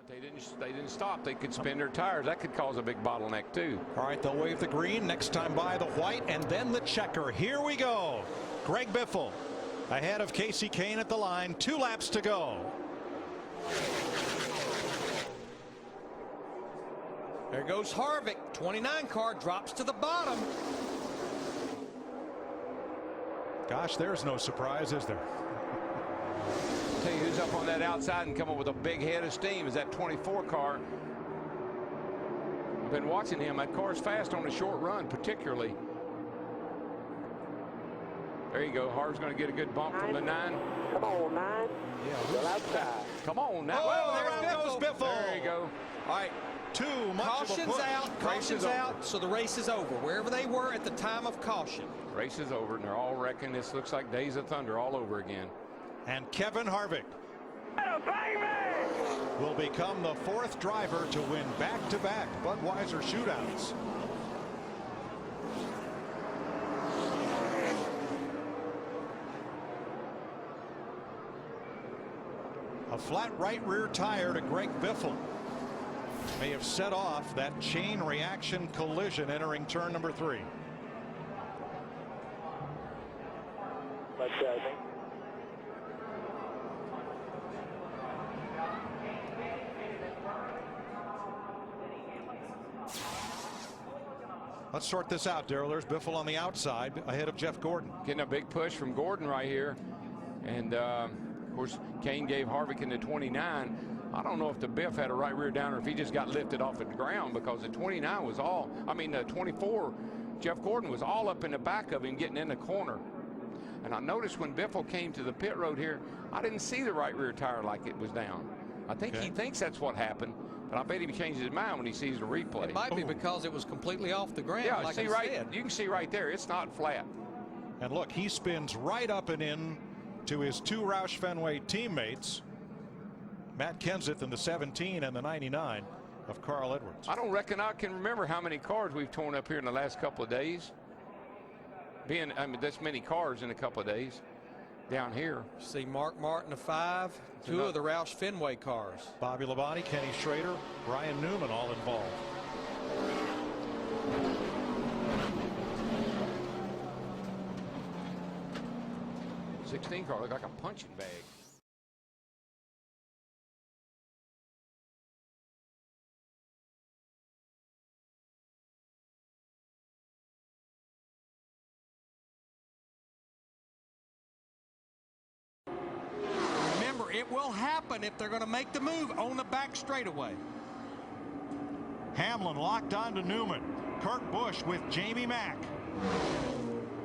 They didn't stop. They could spin their tires. That could cause a big bottleneck too. All right, they'll wave the green. Next time by the white and then the checker. Here we go. Greg Biffle ahead of Casey Kane at the line. 2 laps to go. There goes Harvick. 29 car drops to the bottom. Gosh, there's no surprise, is there? Tell you who's up on that outside and come up with a big head of steam is that 24 car. Been watching him. That car's fast on a short run, particularly. There you go. Harv's going to get a good bump from the 9. Come on, 9. Yeah. Still outside. Come on now. Oh, there goes Biffle. There you go. All right. Too much Caution's of a push. out. Caution's out. So the race is over. Wherever they were at the time of caution. Race is over, and they're all wrecking. This looks like Days of Thunder all over again. And Kevin Harvick will become the 4th driver to win back-to-back Budweiser shootouts. A flat right rear tire to Greg Biffle may have set off that chain reaction collision entering turn number 3. Let's sort this out, Darrell. There's Biffle on the outside ahead of Jeff Gordon. Getting a big push from Gordon right here. And of course, Kane gave Harvick in the 29. I don't know if the Biff had a right rear down or if he just got lifted off the ground, because the 29 was all, I mean, the 24, Jeff Gordon was all up in the back of him getting in the corner. And I noticed when Biffle came to the pit road here, I didn't see the right rear tire like it was down. I think he thinks that's what happened, but I bet he changes his mind when he sees the replay. It might be because it was completely off the ground. Yeah, like see I said. You can see right there, it's not flat. And look, he spins right up and in to his 2 Roush Fenway teammates, Matt Kenseth in the 17 and the 99 of Carl Edwards. I don't reckon I can remember how many cars we've torn up here in the last couple of days. I mean, this many cars in a couple of days down here. See Mark Martin, a 5, 2 of the Roush Fenway cars. Bobby Labonte, Kenny Schrader, Brian Newman all involved. 16 car looked like a punching bag. Remember, it will happen if they're going to make the move on the back straightaway. Hamlin locked on to Newman. Kurt Busch with Jamie Mack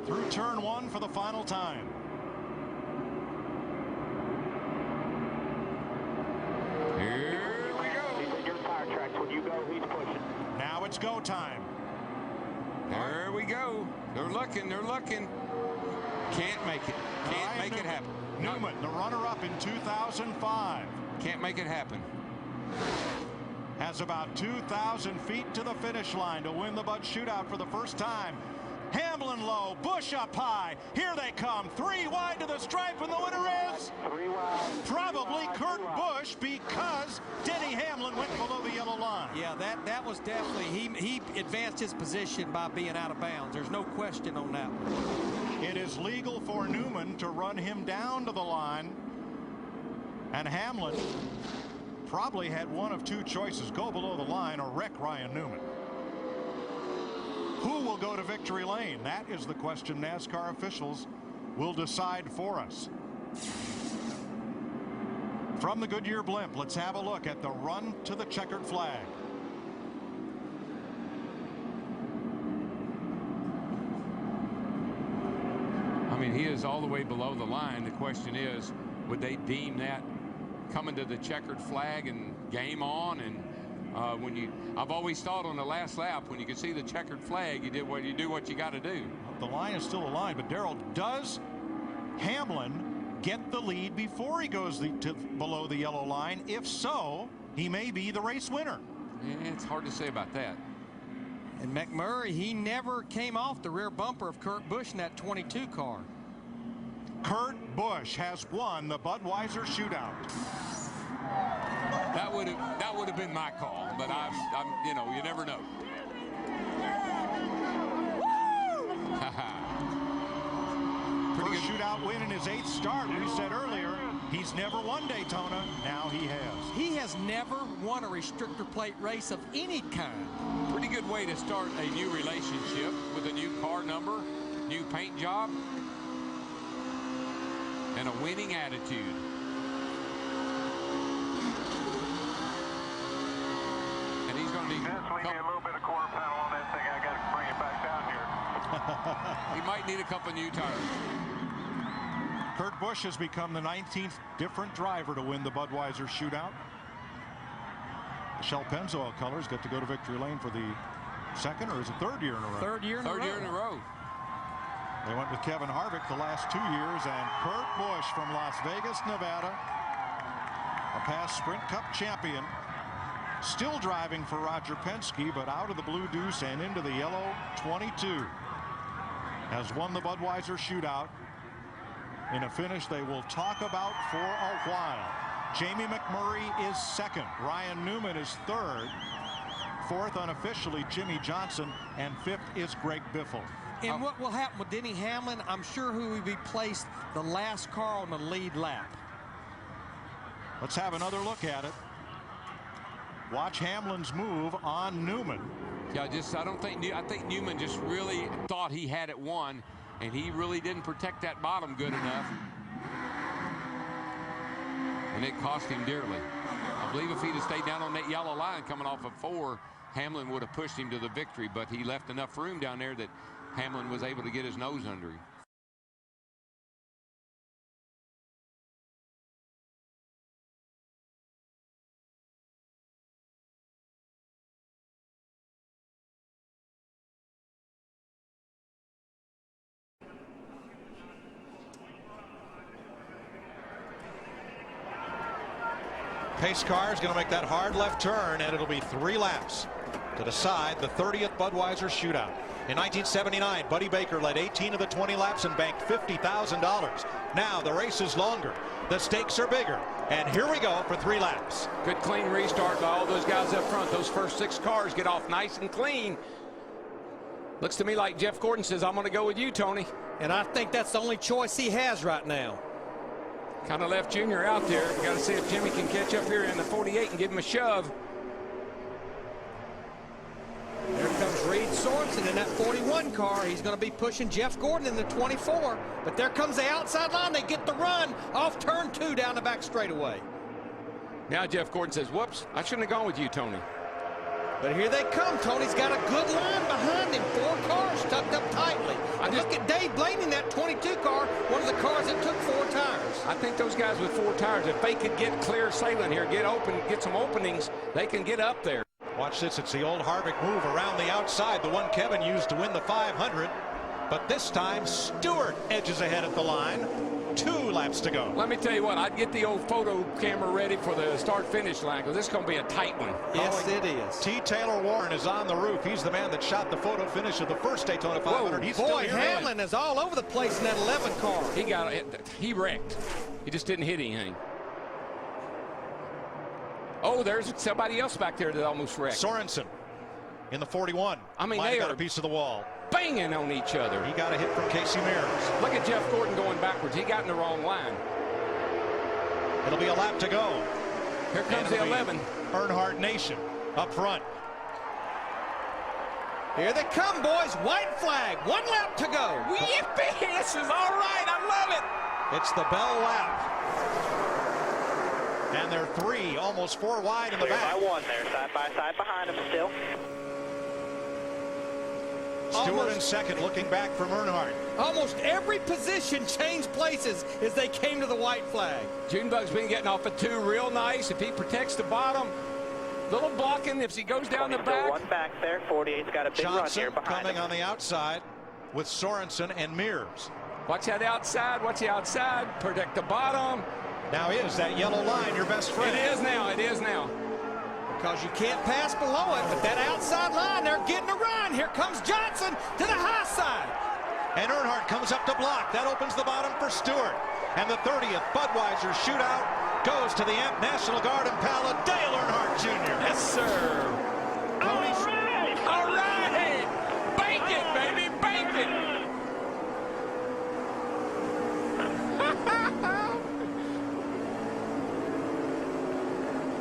through turn 1 for the final time. Here we go. He's in your tire tracks. When you go, he's pushing. Now it's go time. There we go. They're looking. They're looking. Can't make it. Can't make it happen. Newman, the runner-up in 2005. Can't make it happen. Has about 2,000 feet to the finish line to win the Bud Shootout for the first time. Hamlin low, Busch up high. Here they come, 3 wide to the stripe, and the winner is 3 wide. probably Kurt Busch, because Denny Hamlin went below the yellow line. Yeah, that was definitely, he advanced his position by being out of bounds. There's no question on that one. It is legal for Newman to run him down to the line, and Hamlin probably had one of 2 choices: go below the line or wreck Ryan Newman. Who will go to victory lane? That is the question NASCAR officials will decide for us. From the Goodyear blimp, let's have a look at the run to the checkered flag. I mean, he is all the way below the line. The question is, would they deem that coming to the checkered flag and game on? And I've always thought on the last lap, when you can see the checkered flag, you do what you got to do. The line is still a line, but Darrell, does Hamlin get the lead before he goes below the yellow line? If so, he may be the race winner. Yeah, it's hard to say about that. And McMurray, he never came off the rear bumper of Kurt Busch in that 22 car. Kurt Busch has won the Budweiser Shootout. That would have been my call, but I'm you know, you never know. First shootout win in his 8th start. We said earlier, he's never won Daytona. Now he has. He has never won a restrictor plate race of any kind. Pretty good way to start a new relationship with a new car number, new paint job, and a winning attitude. And he's going to need Just leave me a little bit of quarter panel on that thing. I got to bring it back down here. he might need a couple new tires. Kurt Busch has become the 19th different driver to win the Budweiser Shootout. The Shell Pennzoil colors get to go to victory lane for the second, or is it third year in a row? Third year in a row. They went with Kevin Harvick the last 2 years, and Kurt Busch from Las Vegas, Nevada, a past Sprint Cup champion, still driving for Roger Penske, but out of the blue deuce and into the yellow 22, has won the Budweiser Shootout in a finish they will talk about for a while. Jamie McMurray is second. Ryan Newman is third. Fourth unofficially Jimmy Johnson, and fifth is Greg Biffle. And what will happen with Denny Hamlin, I'm sure who will be placed the last car on the lead lap. Let's have another look at it. Watch Hamlin's move on Newman. Yeah, I think Newman just really thought he had it won, and he really didn't protect that bottom good enough. And it cost him dearly. I believe if he'd have stayed down on that yellow line coming off of 4, Hamlin would have pushed him to the victory, but he left enough room down there that Hamlin was able to get his nose under him. Pace car is going to make that hard left turn, and it'll be 3 laps to decide the 30th Budweiser Shootout. In 1979, Buddy Baker led 18 of the 20 laps and banked $50,000. Now the race is longer, the stakes are bigger, and here we go for 3 laps. Good clean restart by all those guys up front. Those first 6 cars get off nice and clean. Looks to me like Jeff Gordon says, I'm going to go with you, Tony. And I think that's the only choice he has right now. Kind of left Junior out there. We got to see if Jimmy can catch up here in the 48 and give him a shove. There comes Reed Sorensen in that 41 car. He's going to be pushing Jeff Gordon in the 24. But there comes the outside line. They get the run off turn 2 down the back straightaway. Now Jeff Gordon says, whoops, I shouldn't have gone with you, Tony. But here they come. Tony's got a good line behind him. 4 cars tucked up tightly. And look at Dave Blaney in that 22 car, one of the cars that took 4 tires. I think those guys with 4 tires, if they could get clear sailing here, get some openings, they can get up there. Watch this. It's the old Harvick move around the outside, the one Kevin used to win the 500. But this time, Stewart edges ahead at the line. 2 laps to go. Let me tell you what, I'd get the old photo camera ready for the start-finish line, because this is going to be a tight one. Yes, it is. T. Taylor Warren is on the roof. He's the man that shot the photo finish of the first Daytona 500. Whoa, He's boy, still here. Hamlin is all over the place in that 11 car. He wrecked. He just didn't hit anything. Oh, there's somebody else back there that almost wrecked. Sorensen in the 41. I mean, they they got are a piece of the wall. Banging on each other. He got a hit from Casey Mears. Look at Jeff Gordon going backwards. He got in the wrong line. It'll be a lap to go. Here comes the 11. Earnhardt Nation up front. Here they come, boys. White flag. 1 lap to go. Yippee! This is all right. I love it. It's the Bell lap. And they're 3, almost 4 wide in the back. By 1 there, side by side behind him still. Stewart in second, looking back from Earnhardt. Almost every position changed places as they came to the white flag. Junebug's been getting off at 2 real nice. If he protects the bottom, little blocking if he goes down the back. 1 back there. 48's got a big run Johnson here behind coming him. on the outside with Sorensen and Mears. Watch that outside. Watch the outside. Protect the bottom. Now is that yellow line your best friend? It is now. It is now. Because you can't pass below it, but that outside line, they're getting a run. Here comes Johnson to the high side. And Earnhardt comes up to block. That opens the bottom for Stewart. And the 30th Budweiser Shootout goes to the National Guard Impala, Dale Earnhardt Jr. Yes, sir. All right. All right. Bank it, baby. Bank it.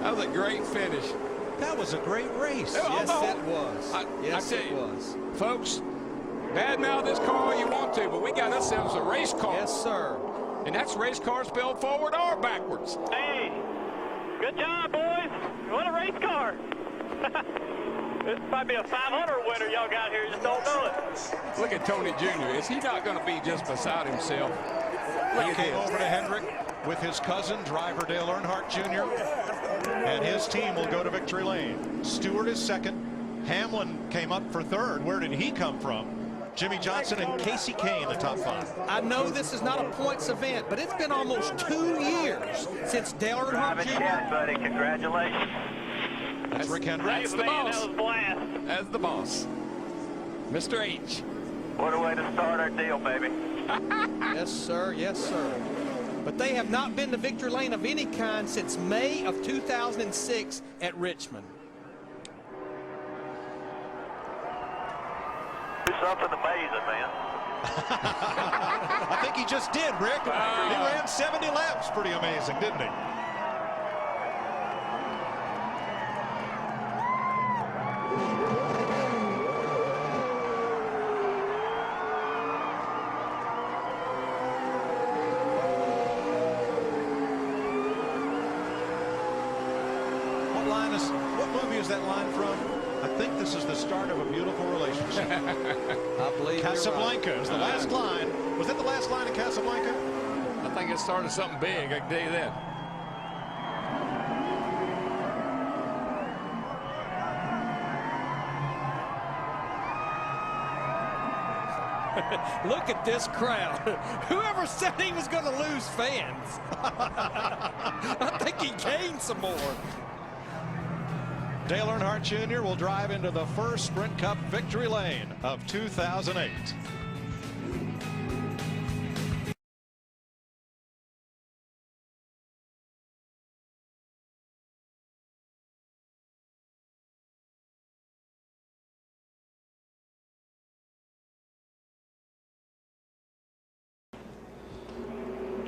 That was a great finish. That was a great race. Yes, it was. Yes, it was. Folks, badmouth this car all you want to, but we got ourselves a race car. Yes, sir. And that's race car spelled forward or backwards. Hey, good job, boys. What a race car. This might be a 500 winner y'all got here. You just don't know it. Look at Tony Jr. Is he not going to be just beside himself? He came over to Hendrick with his cousin, driver Dale Earnhardt Jr. And his team will go to victory lane. Stewart is second. Hamlin came up for third. Where did he come from? Jimmy Johnson and Casey Kane, the top five. I know this is not a points event, but it's been almost 2 years since Dale Earnhardt Jr. buddy. Congratulations. That's Rick Hendrick. That's the Man, boss. that was a blast. That's the boss. Mr. H. What a way to start our deal, baby. Yes, sir. Yes, sir. But they have not been to victory lane of any kind since May of 2006 at Richmond. Do something amazing, man. I think he just did, Rick. He ran 70 laps. Pretty amazing, didn't he? What movie is that line from? I think this is the start of a beautiful relationship. I believe Casablanca is the last line. Was that the last line in Casablanca? I think it started something big, I can tell you that. Look at this crowd. Whoever said he was going to lose fans. I think he gained some more. Dale Earnhardt Jr. will drive into the first Sprint Cup victory lane of 2008.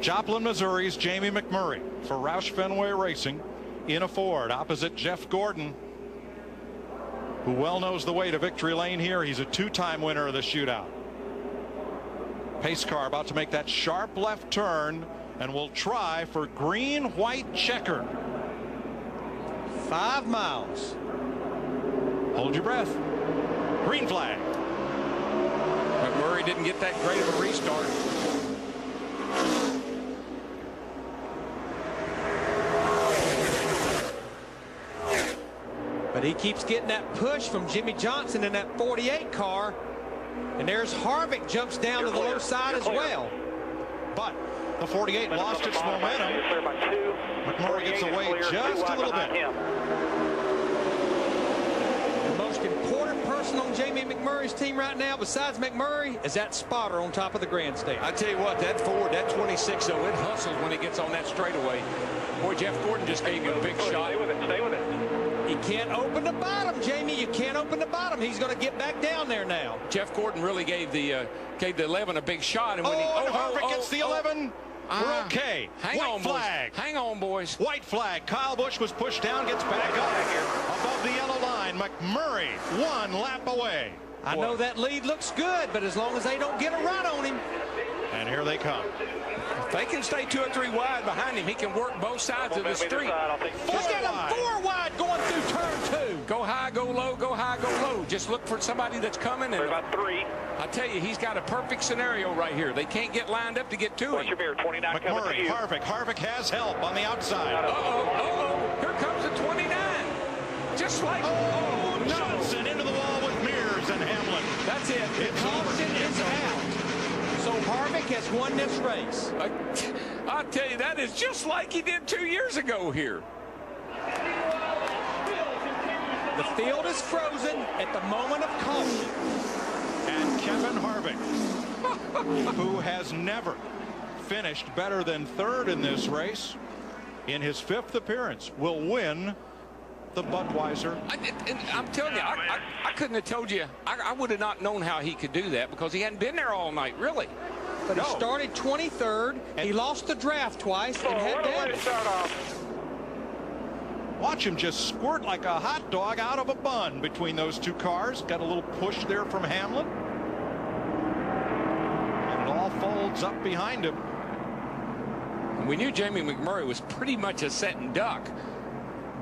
Joplin, Missouri's Jamie McMurray for Roush Fenway Racing in a Ford opposite Jeff Gordon, who well knows the way to victory lane here. He's a two-time winner of the shootout. Pace car about to make that sharp left turn and will try for green, white, checker. 5 miles. Hold your breath. Green flag. McMurray didn't get that great of a restart. But he keeps getting that push from Jimmy Johnson in that 48 car. And there's Harvick jumps down to the low side as well. But the 48 lost its momentum. McMurray gets away just a little bit. The most important person on Jamie McMurray's team right now, besides McMurray, is that spotter on top of the grandstand. I tell you what, that Ford, that 26, though, it hustles when it gets on that straightaway. Boy, Jeff Gordon just gave you a big shot. Stay with it. Stay with it. You can't open the bottom, Jamie. You can't open the bottom. He's going to get back down there now. Jeff Gordon really gave the 11 a big shot. And when Harvick gets the 11. We're okay. Hang White on, flag. boys. Hang on, boys. White flag. Kyle Busch was pushed down, gets back up above the yellow line. McMurray 1 lap away. I know that lead looks good, but as long as they don't get a run on him. And here they come. If they can stay 2 or 3 wide behind him, he can work both sides of the street. Look at him, 4 wide going through turn 2. Go high, go low, go high, go low. Just look for somebody that's coming. And about 3. I tell you, he's got a perfect scenario right here. They can't get lined up to get to him. Your 29 McMurray, Harvick has help on the outside. Here comes the 29. Just like Johnson into the wall with Mears and Hamlin. That's it. Caution is out. So Harvick has won this race. I'll tell you, that is just like he did 2 years ago here. The field is frozen at the moment of caution. And Kevin Harvick, who has never finished better than third in this race in his 5th appearance, will win the Budweiser. I'm telling you, I couldn't have told you. I would have not known how he could do that because he hadn't been there all night, really. But he started 23rd. He lost the draft twice and had damage. Watch him just squirt like a hot dog out of a bun between those two cars. Got a little push there from Hamlin. And it all folds up behind him. We knew Jamie McMurray was pretty much a setting duck.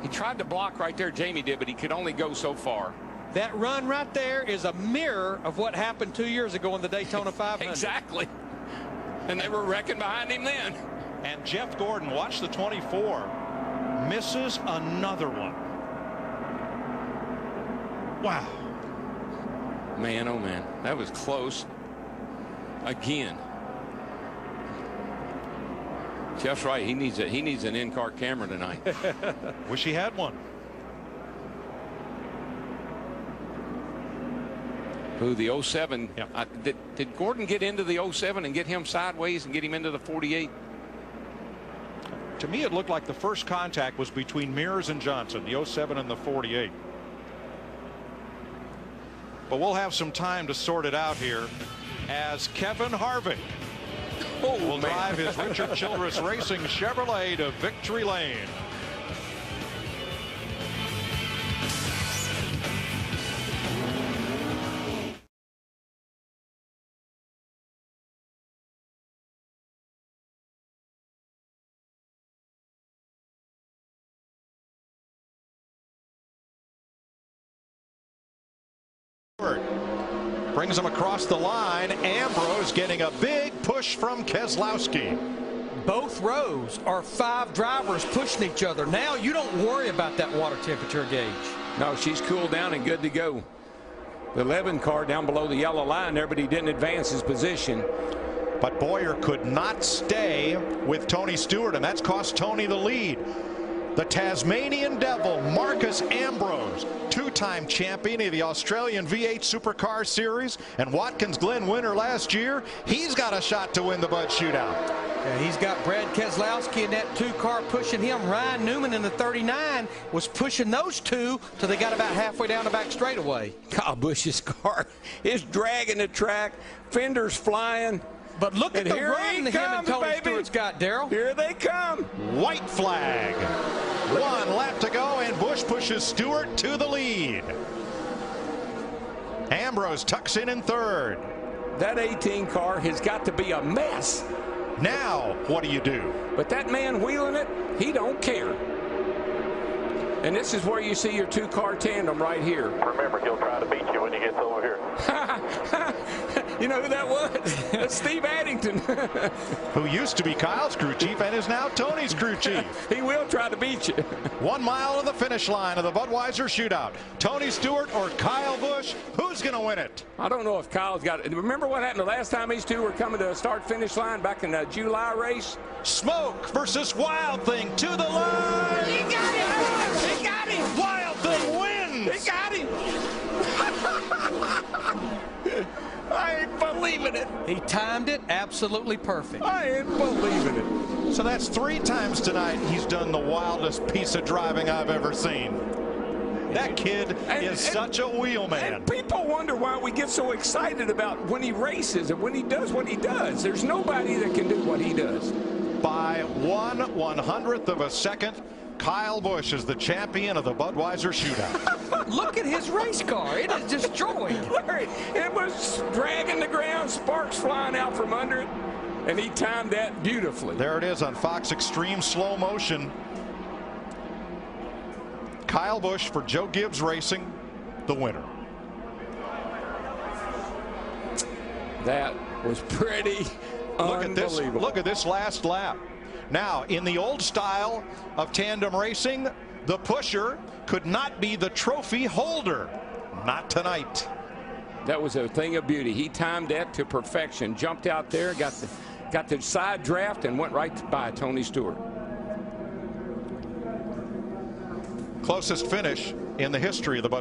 He tried to block right there, Jamie did, but he could only go so far. That run right there is a mirror of what happened 2 years ago in the Daytona 500. Exactly. And they were wrecking behind him then. And Jeff Gordon, watch the 24, misses another one. Wow. Man, oh man, that was close again. Jeff's right. He needs an in-car camera tonight. Wish he had one. Who, the 07? Yeah. Did Gordon get into the 07 and get him sideways and get him into the 48? To me, it looked like the first contact was between Mears and Johnson, the 07 and the 48. But we'll have some time to sort it out here as Kevin Harvick will drive his Richard Childress Racing Chevrolet to victory lane. Brings him across the line. Ambrose getting a big push from Keselowski. Both rows are 5 drivers pushing each other. Now you don't worry about that water temperature gauge. No, she's cooled down and good to go. The 11 car down below the yellow line there, but he didn't advance his position. But Boyer could not stay with Tony Stewart, and that's cost Tony the lead. The Tasmanian Devil, Marcus Ambrose, 2-time champion of the Australian V8 Supercar Series and Watkins Glen winner last year. He's got a shot to win the Bud Shootout. Yeah, he's got Brad Keselowski in that 2-car pushing him. Ryan Newman in the 39 was pushing those two till they got about halfway down the back straightaway. Kyle Busch's car is dragging the track, fenders flying. But look at the run that him and Tony Stewart's got, Darrell. Here they come. White flag. 1 lap to go, and Busch pushes Stewart to the lead. Ambrose tucks in third. That 18 car has got to be a mess. Now, what do? But that man wheeling it, he don't care. And this is where you see your 2-car tandem right here. Remember, he'll try to beat you when he gets over here. You know who that was? That's Steve Addington. Who used to be Kyle's crew chief and is now Tony's crew chief. He will try to beat you. 1 mile to the finish line of the Budweiser Shootout. Tony Stewart or Kyle Busch, who's going to win it? I don't know if Kyle's got it. Remember what happened the last time these two were coming to a start-finish line back in the July race? Smoke versus Wild Thing to the line. He got him! He got him! Wild Thing wins! He got him! I ain't believing it. He timed it absolutely perfect. I ain't believing it. So that's 3 times tonight he's done the wildest piece of driving I've ever seen. That kid is such a wheelman. And people wonder why we get so excited about when he races and when he does what he does. There's nobody that can do what he does. By 1/100th of a second, Kyle Busch is the champion of the Budweiser Shootout. Look at his race car. It is destroyed. Larry, it was dragging the ground, sparks flying out from under it, and he timed that beautifully. There it is on Fox Extreme slow motion. Kyle Busch for Joe Gibbs Racing, the winner. That was pretty unbelievable. Look at this last lap. Now, in the old style of tandem racing, the pusher could not be the trophy holder. Not tonight. That was a thing of beauty. He timed that to perfection. Jumped out there, got the side draft, and went right by Tony Stewart. Closest finish in the history of the Budweiser.